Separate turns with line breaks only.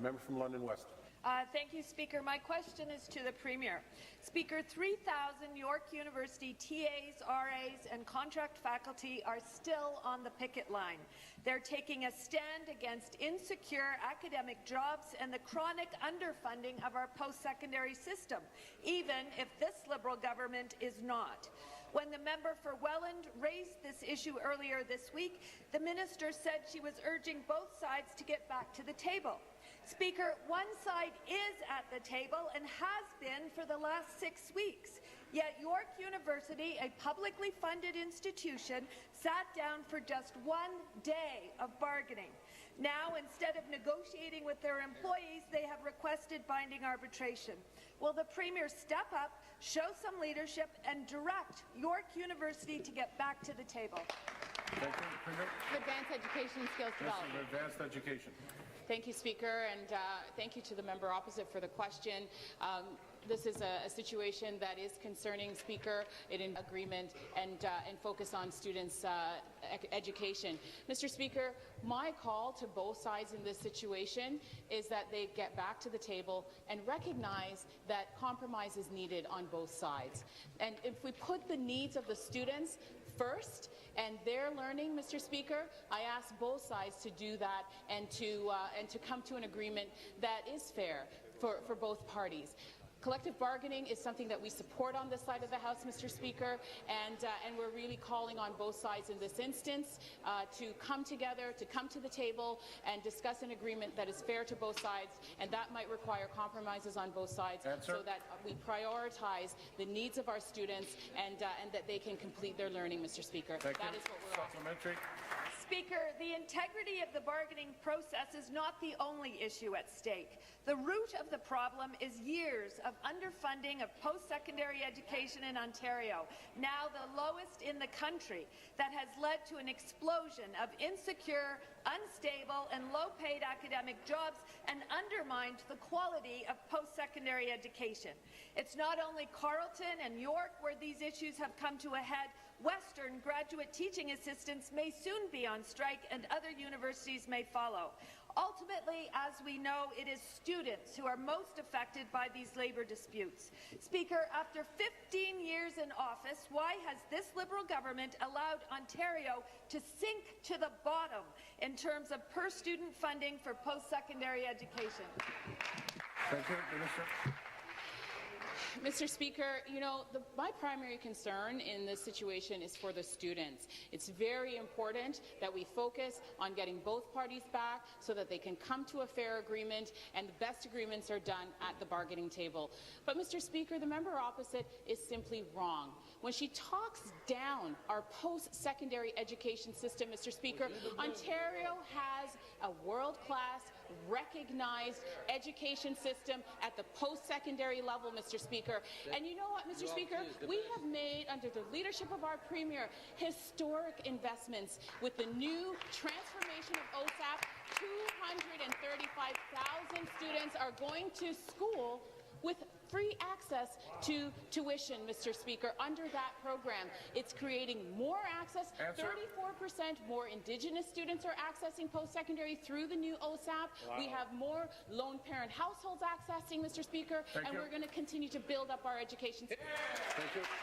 member from London West.
Thank you, Speaker. My question is to the Premier. Speaker, 3,000 York University TAs, RAs and contract faculty are still on the picket line. They're taking a stand against insecure academic jobs and the chronic underfunding of our post-secondary system, even if this Liberal government is not. When the member for Welland raised this issue earlier this week, the minister said she was urging both sides to get back to the table. Speaker, one side is at the table and has been for the last 6 weeks. Yet York University, a publicly funded institution, sat down for just 1 day of bargaining. Now, instead of negotiating with their employees, they have requested binding arbitration. Will the Premier step up, show some leadership, and direct York University to get back to the table?
Thank you, Premier.
Advanced Education and Skills Development.
Advanced Education.
Thank you, Speaker, and thank you to the member opposite for the question. This is a situation that is concerning, Speaker, in agreement and focus on students' education. Mr. Speaker, my call to both sides in this situation is that they get back to the table and recognize that compromise is needed on both sides. And if we put the needs of the students first and their learning, Mr. Speaker, I ask both sides to do that and to come to an agreement that is fair for both parties. Collective bargaining is something that we support on this side of the House, Mr. Speaker, and we're really calling on both sides in this instance to come together, to come to the table and discuss an agreement that is fair to both sides, and that might require compromises on both sides so that we prioritize the needs of our students and that they can complete their learning, Mr. Speaker. That is what we're
Supplementary.
Speaker, the integrity of the bargaining process is not the only issue at stake. The root of the problem is years of underfunding of post-secondary education in Ontario, now the lowest in the country, that has led to an explosion of insecure, unstable and low-paid academic jobs and undermined the quality of post-secondary education. It's not only Carleton and York where these issues have come to a head. Western graduate teaching assistants may soon be on strike and other universities may follow. Ultimately, as we know, it is students who are most affected by these labour disputes. Speaker, after 15 years in office, why has this Liberal government allowed Ontario to sink to the bottom in terms of per-student funding for post-secondary education?
Thank you, Minister.
Mr. Speaker, you know, my primary concern in this situation is for the students. It's very important that we focus on getting both parties back so that they can come to a fair agreement and the best agreements are done at the bargaining table. But, Mr. Speaker, the member opposite is simply wrong. When she talks down our post-secondary education system, Mr. Speaker, Ontario has a world-class, recognized education system at the post-secondary level, Mr. Speaker. And you know what, Mr. Speaker? We have made, under the leadership of our Premier, historic investments with the new transformation of OSAP. 235,000 students are going to school with free access to tuition, Mr. Speaker, under that program. It's creating more access. 34% more Indigenous students are accessing post-secondary through the new OSAP. Wow. We have more lone parent households accessing, Mr. Speaker, and we're going to continue to build up our education.
Thank you.